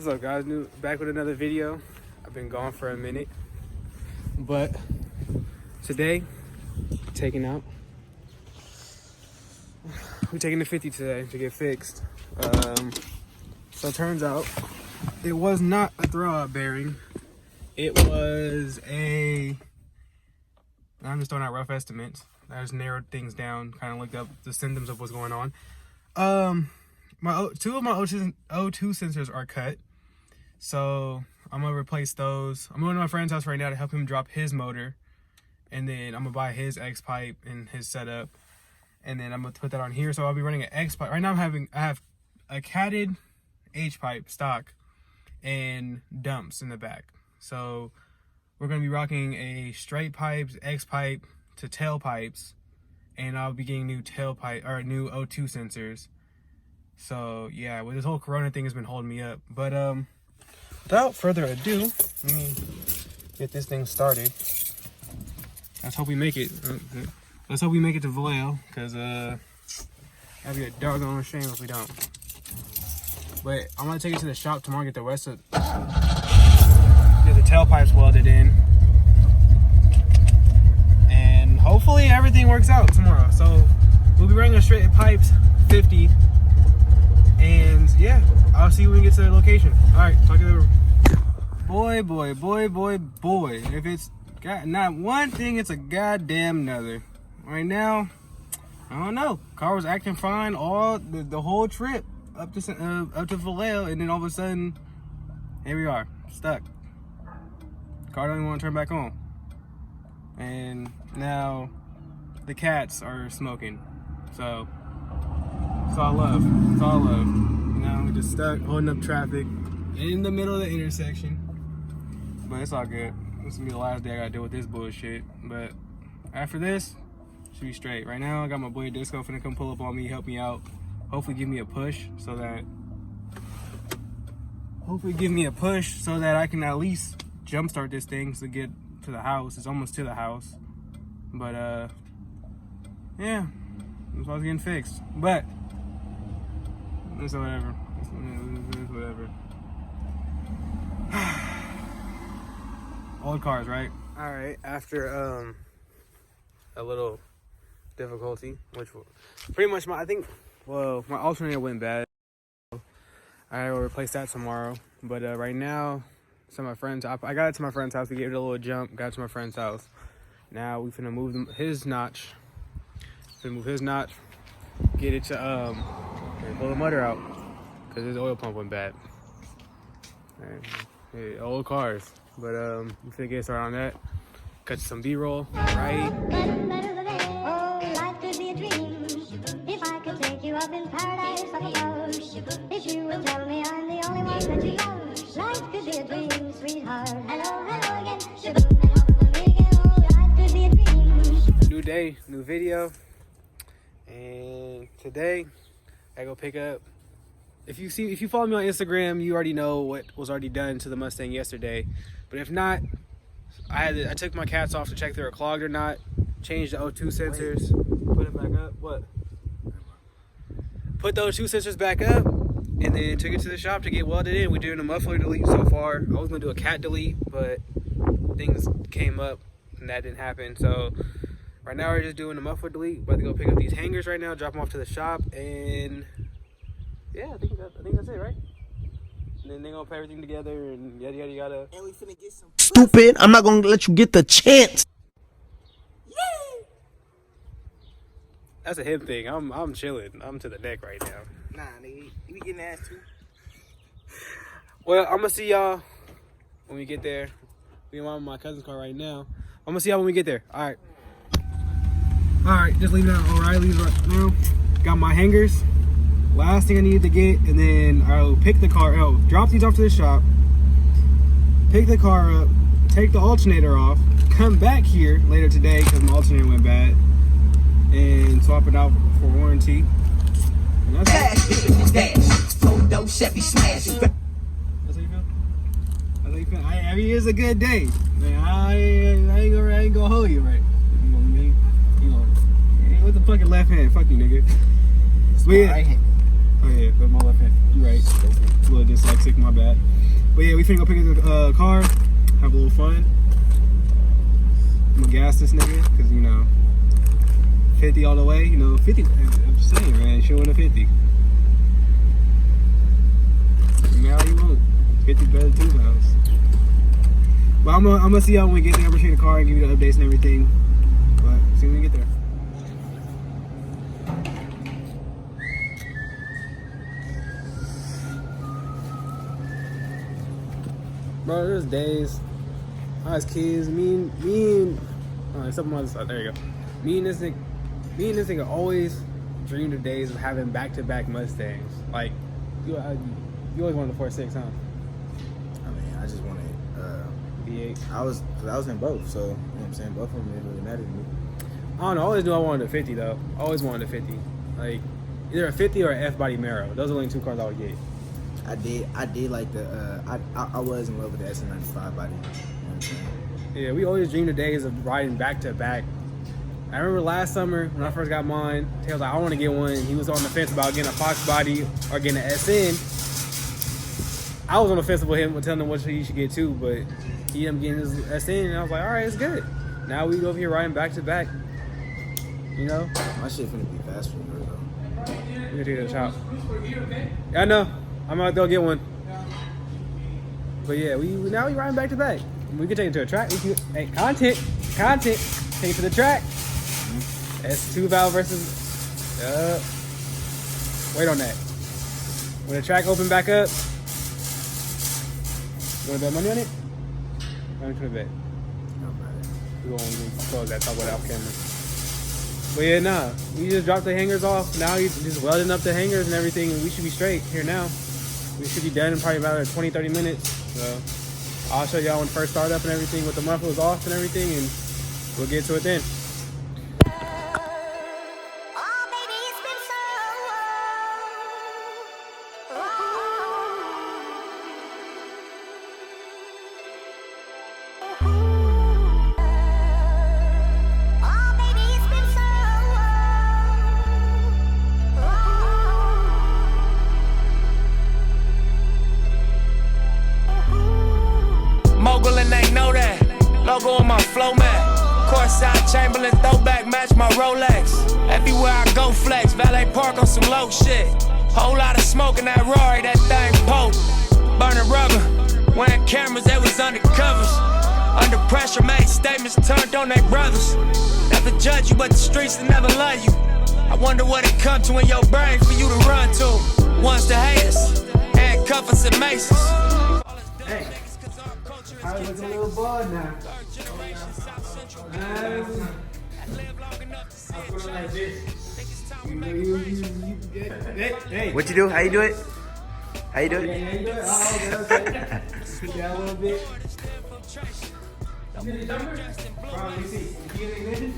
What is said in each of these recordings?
What's up, guys? Back with another video. I've been gone for a minute, but today we're taking the 50 today to get fixed. So it turns out it was not a throwout bearing. It was I'm just throwing out rough estimates. I just narrowed things down, kind of looked up the symptoms of what's going on. Two of my O2 sensors are cut, so I'm gonna replace those. I'm going to my friend's house right now to help him drop his motor, and then I'm gonna buy his X pipe and his setup, and then I'm gonna put that on here. So I'll be running an X pipe. Right now I have a catted H pipe stock and dumps in the back. So we're gonna be rocking a straight pipes, X pipe to tailpipes, and I'll be getting new tailpipe or new O2 sensors. So yeah, with this whole Corona thing has been holding me up. But without further ado, let me get this thing started. Let's hope we make it. Let's hope we make it to Vallejo, because that'd be a doggone shame if we don't. But I'm gonna take it to the shop tomorrow, get the rest of get the tailpipes welded in, and hopefully everything works out tomorrow. So we'll be running a straight pipes 50. And yeah, I'll see you when we get to the location. All right, talk to you later. Boy. If it's got not one thing, it's a goddamn another. Right now, I don't know. Car was acting fine all the whole trip up to Vallejo, and then all of a sudden, here we are, stuck. Car don't even want to turn back on. And now the cats are smoking. So it's all love. It's all love. Now we're just stuck holding up traffic in the middle of the intersection. But it's all good. This is gonna be the last day I gotta deal with this bullshit. But after this, should be straight. Right now I got my boy Disco finna come pull up on me, help me out. Hopefully give me a push so that I can at least jumpstart this thing to get to the house. It's almost to the house. But yeah, it's all getting fixed. But it's whatever. It's whatever. Old cars, right? All right. After a little difficulty, which pretty much my alternator went bad. I will replace that tomorrow. But right now, I got it to my friend's house. We gave it a little jump. Got it to my friend's house. Now we finna move his notch. Get it to pull the motor out because his oil pump went bad. Hey, old cars, but we finna get started on that. Cut some B-roll, right? Oh, life could be a dream if I could take you up in paradise up above. If you would tell me I'm the only one that you love, life could be a dream, sweetheart. Hello again. Life could be a dream. New day, new video. And today, I go pick up. If you follow me on Instagram, you already know what was already done to the Mustang yesterday. But if not, I took my cats off to check if they were clogged or not. Changed the O2 sensors. Put it back up. What? Put the O2 sensors back up, and then took it to the shop to get welded in. We're doing a muffler delete so far. I was gonna do a cat delete, but things came up and that didn't happen. So right now we're just doing a muffler delete. About to go pick up these hangers right now, drop them off to the shop, and yeah, I think that's it, right? And then they're gonna put everything together and yada yada yada. And we finna get some stupid. I'm not gonna let you get the chance. Yeah. That's a him thing. I'm chilling. I'm to the neck right now. Nah, nigga, you be getting ass too. Well, I'm gonna see y'all when we get there. We're in my cousin's car right now. I'm gonna see y'all when we get there. All right, just leaving out O'Reilly's right now. Got my hangers. Last thing I needed to get, and then I'll pick the car out. Drop these off to the shop. Pick the car up. Take the alternator off. Come back here later today because my alternator went bad, and swap it out for warranty. And that's Chevy smash. That's how you feel? That's how you feel? I mean, it's a good day. Man, I ain't gonna hold you, right? You know what I mean? What the fucking left hand? Fuck you, nigga. But yeah, Oh yeah, but my left hand. You're right. A little dyslexic, my bad. But yeah, we finna go pick up the car, have a little fun. I'm gonna gas this nigga, cause you know, 50 all the way. You know, 50. I'm just saying, man, showing a 50. Now you won't. 50 better than 2 miles. But I'm gonna see y'all when we get there. I'm gonna show you the car and give you the updates and everything. But see when we get there. Bro, there's days, as kids, except my other side, there you go. Me and this nigga always dreamed of days of having back-to-back Mustangs. Like, you always wanted the 4.6, huh? I mean, I just wanted V8. I was in both, so you know what I'm saying. Both of them didn't really matter to me. I don't know. I always knew I wanted a 50 though. I always wanted a 50. Like either a 50 or an F-body Mero. Those are the only 2 cars I would get. I did like the I was in love with the SM95 body. You know what I'm saying? Yeah, we always dreamed of days of riding back to back. I remember last summer when I first got mine, Taylor was like, I want to get one. He was on the fence about getting a Fox body or getting an SN. I was on the fence with him, telling him what he should get too, but he ended up getting his SN, and I was like, all right, it's good. Now we go over here riding back to back. You know? My shit finna be fast for her though. We're gonna take it to the shop. Yeah, I know. I'm gonna go get one. But yeah, now we riding back to back. We can take it to a track. Hey, content. Take it to the track. That's 2 valve versus. Wait on that. When the track open back up, you want to bet money on it? I'm gonna bet. We're gonna close that, talk about it off camera. But yeah, nah, we just dropped the hangers off. Now he's just welding up the hangers and everything, and we should be straight here now. We should be done in probably about 20-30 minutes. So I'll show y'all when first start up and everything with the mufflers off and everything, and we'll get to it then. Logo on my flow mat. Courtside Chamberlain throwback match my Rolex. Everywhere I go flex, valet park on some low shit. Whole lot of smoke in that Rory, that thing potent. Burning rubber, wearing cameras, they was undercovers. Under pressure, made statements turned on their brothers. Never judge you, but the streets will never love you. I wonder what it come to in your brain for you to run to. One's the haters, and cuffers and maces. Hey. I was a little bored now. Hey. What you do? How you do it? How you do it? Yeah, you do it. Oh, okay. Keep that a little bit. You get the jumper? Let me see. You get the ignition?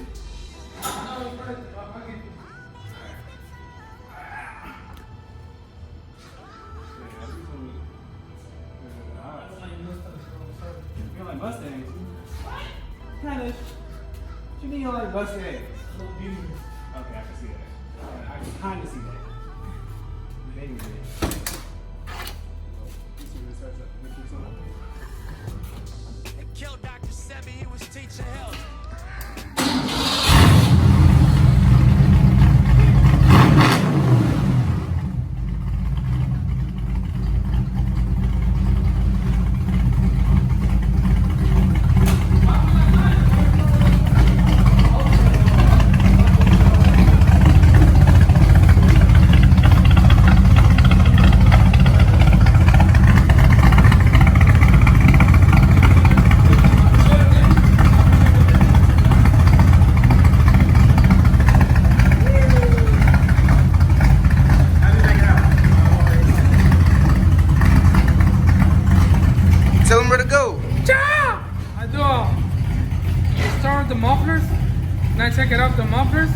You like Mustangs? What? Kind of. What you mean you like Mustangs? Okay, I can see that. I can kind of see that. Maybe. The kill doctor said me he was teaching health. Tell them where to go. I do start the mufflers, and I check it out the mufflers,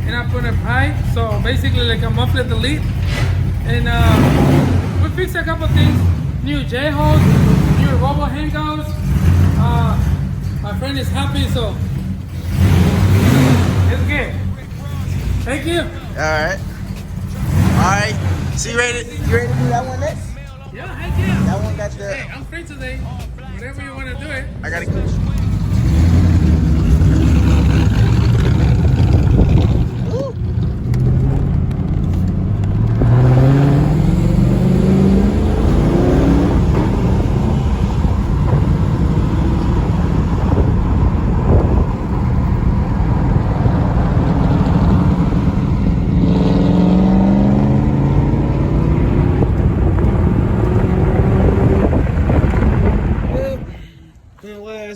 and I put a pipe, so basically like a muffler delete, and we fix a couple things, new J-holes, new robo handles. My friend is happy, so it's good. Thank you. All right. So you ready to do that one next? Yeah, heck yeah. That one got the. Hey, I'm free today. Whatever you want to do it. I gotta go.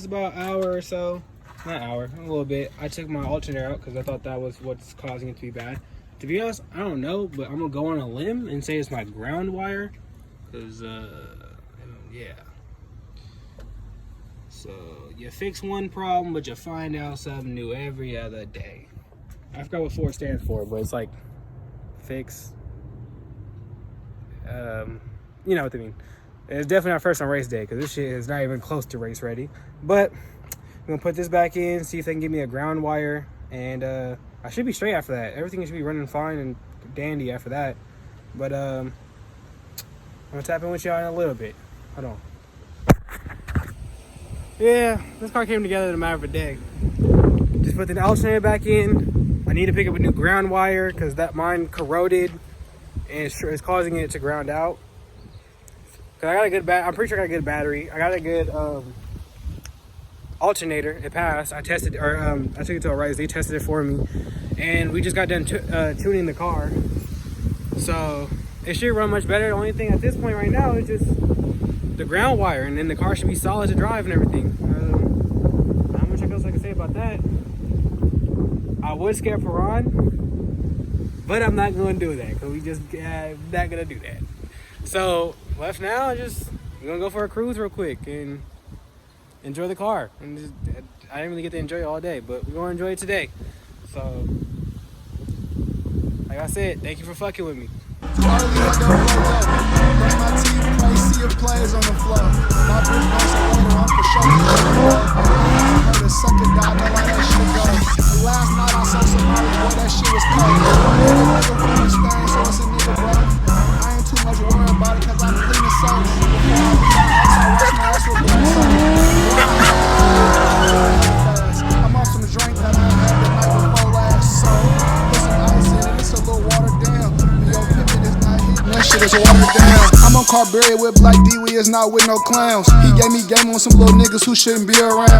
About an hour or so, not an hour, a little bit. I took my alternator out because I thought that was what's causing it to be bad. To be honest, I don't know, but I'm gonna go on a limb and say it's my ground wire, because yeah. So you fix one problem, but you find out something new every other day. I forgot what Ford stands for, but it's like fix. You know what I mean. It's definitely not first on race day because this shit is not even close to race ready. But I'm gonna put this back in, see if they can give me a ground wire, and I should be straight after that. Everything should be running fine and dandy after that. But I'm gonna tap in with y'all in a little bit. Hold on. Yeah, this car came together in a matter of a day. Just put the alternator back in. I need to pick up a new ground wire because that mine corroded and it's causing it to ground out. I got a good I'm pretty sure I got a good battery. I got a good alternator. It passed. I tested, or I took it to a race. They tested it for me, and we just got done tuning the car. So it should run much better. The only thing at this point right now is just the ground wire, and then the car should be solid to drive and everything. Not much else I can say about that. I would scare Perron, but I'm not going to do that because we just not going to do that. So left now, we're gonna go for a cruise real quick and enjoy the car. And just, I didn't really get to enjoy it all day, but we're gonna enjoy it today. So, like I said, thank you for fucking with me. Last night I saw somebody, boy, that shit was cold. So it's a nigga, bro. I ain't too much worried about it, cause I'm clean as soap. Before I wash my ass with blood soap. I'm on some drink that I had the night before last. So, put some ice in it, it's a little watered down. Yo, pimpin' is not hitting, that shit is watered down. I'm on Carberry with Black D, we is not with no clowns. He gave me game on some little niggas who shouldn't be around.